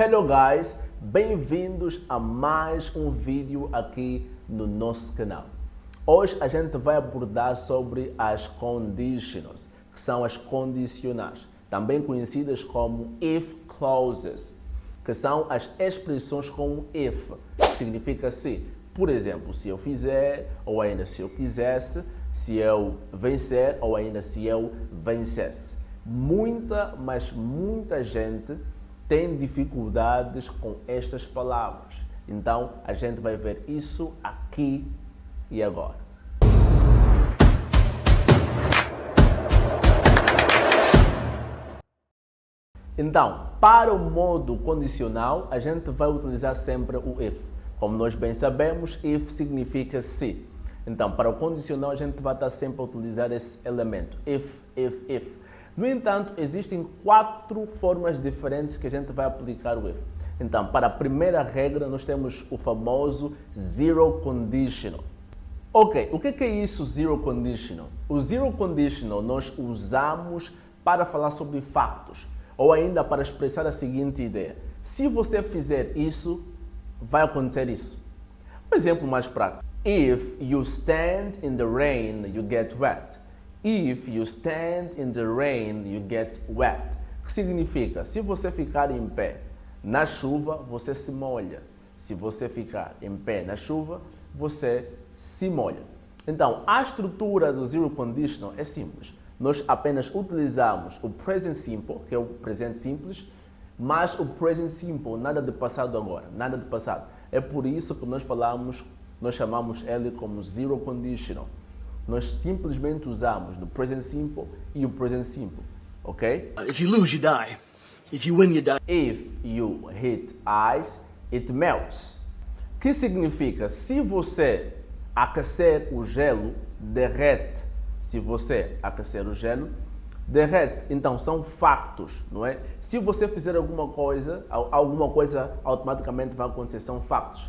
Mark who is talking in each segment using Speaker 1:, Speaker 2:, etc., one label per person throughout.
Speaker 1: Hello guys, bem-vindos a mais um vídeo aqui no nosso canal. Hoje a gente vai abordar sobre as conditionals, que são as condicionais, também conhecidas como if clauses, que são as expressões com if, que significa se. Por exemplo, se eu fizer, ou ainda se eu quisesse, se eu vencer, ou ainda se eu vencesse. Mas muita gente tem dificuldades com estas palavras. Então, a gente vai ver isso aqui e agora. Então, para o modo condicional, a gente vai utilizar sempre o if. Como nós bem sabemos, if significa se. Então, para o condicional, a gente vai estar sempre a utilizar esse elemento, if. No entanto, existem 4 formas diferentes que a gente vai aplicar o if. Então, para a primeira regra, nós temos o famoso zero conditional. Ok, o que é isso, zero conditional? O zero conditional nós usamos para falar sobre factos, ou ainda para expressar a seguinte ideia. Se você fizer isso, vai acontecer isso. Um exemplo mais prático. If you stand in the rain, you get wet. If you stand in the rain, you get wet. Que significa, se você ficar em pé na chuva, você se molha. Se você ficar em pé na chuva, você se molha. Então, a estrutura do zero conditional é simples. Nós apenas utilizamos o present simple, que é o presente simples, mas o present simple, nada de passado agora, nada de passado. É por isso que nós chamamos ele como zero conditional. Nós simplesmente usamos no present simple e o present simple, ok?
Speaker 2: If you lose, you die. If you win, you die.
Speaker 1: If you hit ice, it melts. Que significa, se você aquecer o gelo, derrete. Se você aquecer o gelo, derrete. Então, são factos, não é? Se você fizer alguma coisa automaticamente vai acontecer, são factos.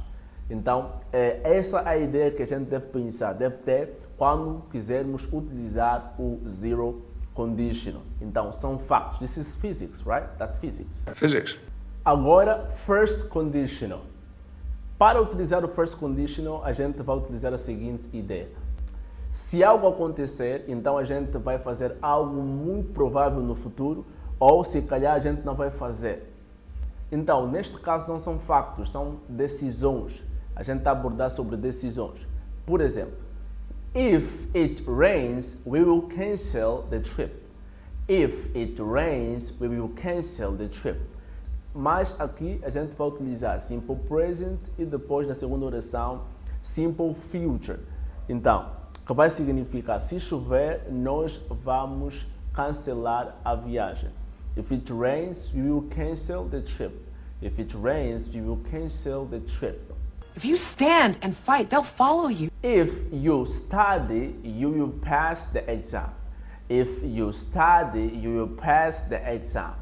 Speaker 1: Então, essa é a ideia que a gente deve pensar, deve ter quando quisermos utilizar o zero conditional. Então, são factos. This is physics, right? That's physics.
Speaker 3: Physics.
Speaker 1: Agora, first conditional. Para utilizar o first conditional, a gente vai utilizar a seguinte ideia. Se algo acontecer, então a gente vai fazer algo muito provável no futuro, ou se calhar a gente não vai fazer. Então, neste caso não são factos, são decisões. A gente está a abordar sobre decisões. Por exemplo, if it rains, we will cancel the trip. If it rains, we will cancel the trip. Mas aqui a gente vai utilizar simple present e depois na segunda oração simple future. Então, que vai significar, se chover, nós vamos cancelar a viagem. If it rains, we will cancel the trip. If it rains, we will cancel the trip.
Speaker 4: If you stand and fight, they'll follow you.
Speaker 1: If you study, you will pass the exam. If you study, you will pass the exam.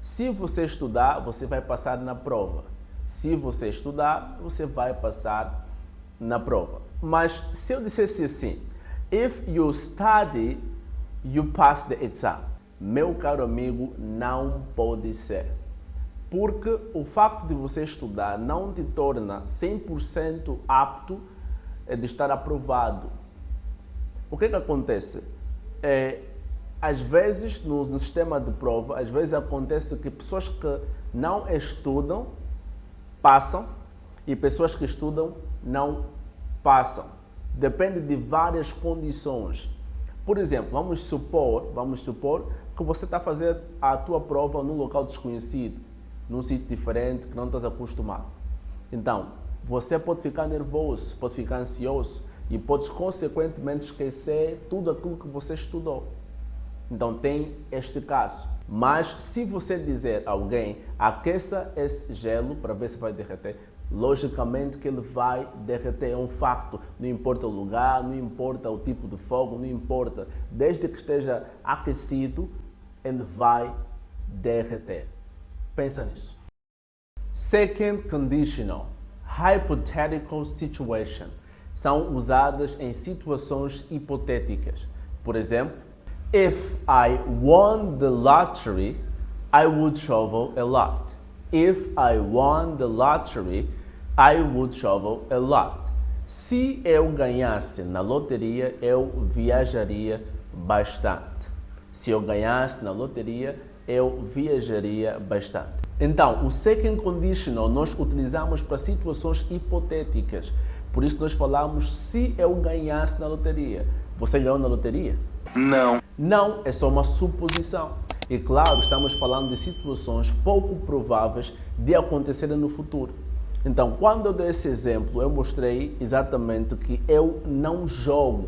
Speaker 1: Se você estudar, você vai passar na prova. Se você estudar, você vai passar na prova. Mas se eu dissesse assim, if you study, you pass the exam. Meu caro amigo, não pode ser. Porque o facto de você estudar não te torna 100% apto de estar aprovado. O que acontece? Às vezes, no sistema de prova, às vezes acontece que pessoas que não estudam, passam, e pessoas que estudam, não passam. Depende de várias condições. Por exemplo, vamos supor que você está a fazer a tua prova num local desconhecido, num sítio diferente que não estás acostumado. Então, você pode ficar nervoso, pode ficar ansioso e pode consequentemente esquecer tudo aquilo que você estudou. Então tem este caso. Mas se você dizer a alguém, aqueça esse gelo para ver se vai derreter, logicamente que ele vai derreter, é um facto. Não importa o lugar, não importa o tipo de fogo, não importa. Desde que esteja aquecido, ele vai derreter. Pensa nisso. Second conditional, hypothetical situation, são usadas em situações hipotéticas. Por exemplo, if I won the lottery, I would travel a lot. If I won the lottery, I would travel a lot. Se eu ganhasse na loteria, eu viajaria bastante. Se eu ganhasse na loteria, eu viajaria bastante. Então, o second conditional nós utilizamos para situações hipotéticas. Por isso nós falamos se eu ganhasse na loteria. Você ganhou na loteria?
Speaker 2: Não.
Speaker 1: Não, é só uma suposição. E claro, estamos falando de situações pouco prováveis de acontecerem no futuro. Então, quando eu dei esse exemplo, eu mostrei exatamente que eu não jogo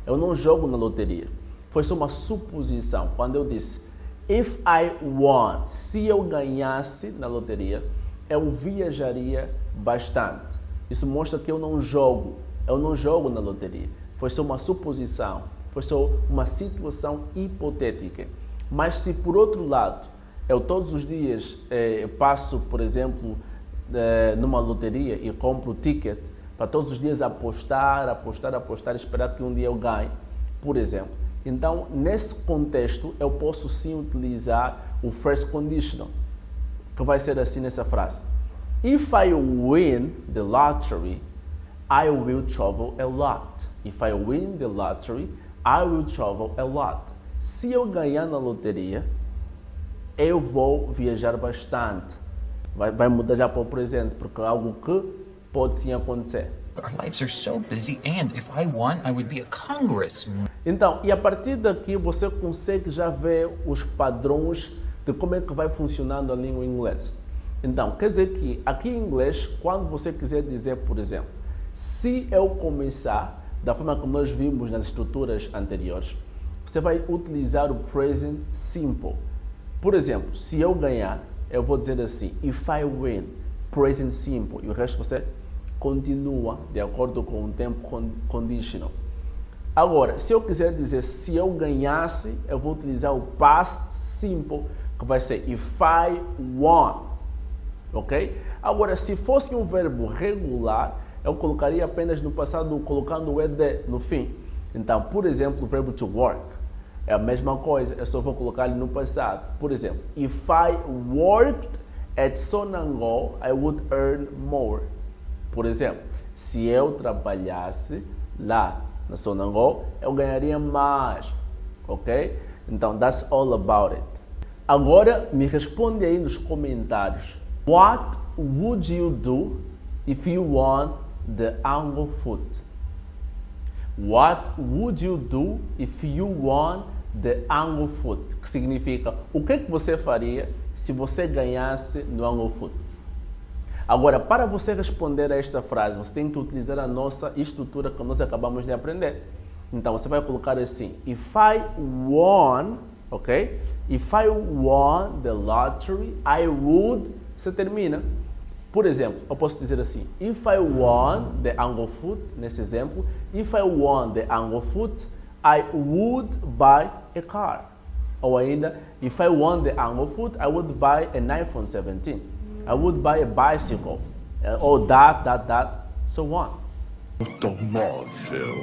Speaker 1: na loteria. Foi só uma suposição. Quando eu disse, if I won, se eu ganhasse na loteria, eu viajaria bastante. Isso mostra que eu não jogo na loteria. Foi só uma suposição, foi só uma situação hipotética. Mas se por outro lado, eu todos os dias passo, por exemplo, numa loteria e compro ticket para todos os dias apostar, esperar que um dia eu ganhe, por exemplo. Então, nesse contexto, eu posso sim utilizar o first conditional, que vai ser assim nessa frase. If I win the lottery, I will travel a lot. If I win the lottery, I will travel a lot. Se eu ganhar na loteria, eu vou viajar bastante. Vai mudar já para o presente, porque é algo que pode sim acontecer.
Speaker 3: Our lives are so busy, and if I won, I would be a congressman.
Speaker 1: Então, e a partir daqui você consegue já ver os padrões de como é que vai funcionando a língua inglesa. Então, quer dizer que aqui em inglês, quando você quiser dizer, por exemplo, se eu começar, da forma como nós vimos nas estruturas anteriores, você vai utilizar o present simple. Por exemplo, se eu ganhar, eu vou dizer assim, if I win, present simple, e o resto você continua de acordo com o tempo conditional. Agora, se eu quiser dizer se eu ganhasse, eu vou utilizar o past simple, que vai ser if I won, ok? Agora, se fosse um verbo regular, eu colocaria apenas no passado, colocando o ed no fim. Então, por exemplo, o verbo to work é a mesma coisa, eu só vou colocar ele no passado. Por exemplo, if I worked at Sonangol, I would earn more. Por exemplo, se eu trabalhasse lá na Sonangol, eu ganharia mais, ok? Então, that's all about it. Agora, me responde aí nos comentários. What would you do if you won the Anglo-Foot? What would you do if you won the Anglo-Foot? Que significa, o que você faria se você ganhasse no Anglo-Foot? Agora, para você responder a esta frase, você tem que utilizar a nossa estrutura que nós acabamos de aprender. Então, você vai colocar assim, if I won, ok? If I won the lottery, I would... Você termina. Por exemplo, eu posso dizer assim, if I won the Anglo-Foot, nesse exemplo, if I won the Anglo-Foot, I would buy a car. Ou ainda, if I won the Anglo-Foot, I would buy an iPhone 17. I would buy a bicycle. Or that, so on.
Speaker 5: Automóvel,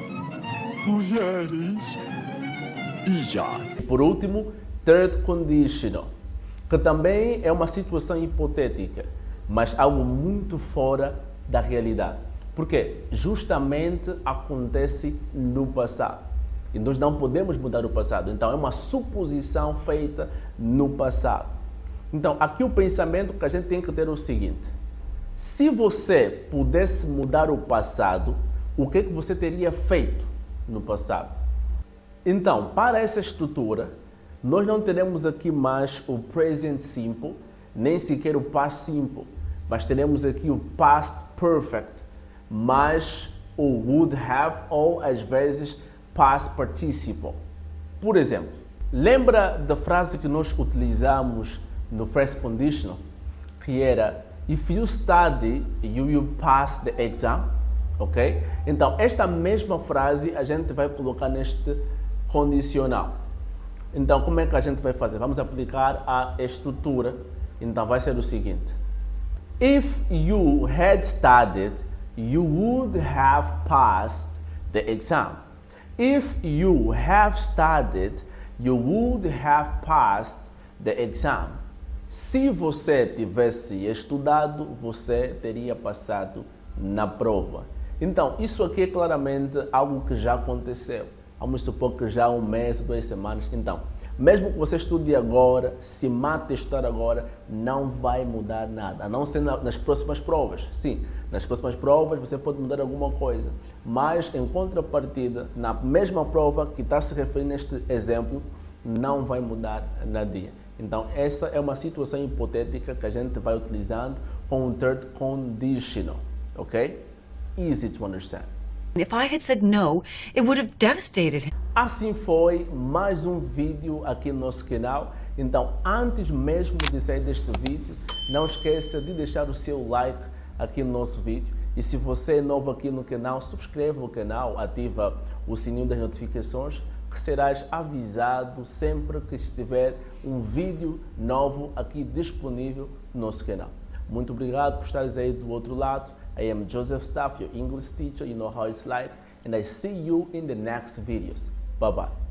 Speaker 5: mulheres e já.
Speaker 1: Por último, third conditional, que também é uma situação hipotética, mas algo muito fora da realidade. Por quê? Justamente acontece no passado. E nós não podemos mudar o passado. Então, é uma suposição feita no passado. Então, aqui o pensamento que a gente tem que ter é o seguinte. Se você pudesse mudar o passado, o que você teria feito no passado? Então, para essa estrutura, nós não teremos aqui mais o present simple, nem sequer o past simple, mas teremos aqui o past perfect, mais o would have ou, às vezes, past participle. Por exemplo, lembra da frase que nós utilizamos no first conditional, que era if you study, you will pass the exam, ok? Então, esta mesma frase a gente vai colocar neste condicional. Então, como é que a gente vai fazer? Vamos aplicar a estrutura. Então, vai ser o seguinte. If you had studied, you would have passed the exam. If you have studied, you would have passed the exam. Se você tivesse estudado, você teria passado na prova. Então, isso aqui é claramente algo que já aconteceu. Vamos supor que já há um mês, 2 semanas. Então, mesmo que você estude agora, se mate a estudar agora, não vai mudar nada. A não ser nas próximas provas. Sim, nas próximas provas você pode mudar alguma coisa. Mas, em contrapartida, na mesma prova que está se referindo neste exemplo, não vai mudar nadinha. Então, essa é uma situação hipotética que a gente vai utilizando com o third conditional, ok? Easy to understand.
Speaker 6: If I had said no, it would have devastated him.
Speaker 1: Assim foi mais um vídeo aqui no nosso canal. Então, antes mesmo de sair deste vídeo, não esqueça de deixar o seu like aqui no nosso vídeo. E se você é novo aqui no canal, subscreva o canal, ativa o sininho das notificações, que serás avisado sempre que estiver um vídeo novo aqui disponível no nosso canal. Muito obrigado por estares aí do outro lado. I am Joseph Staff, your English teacher. You know how it's like. And I see you in the next videos. Bye-bye.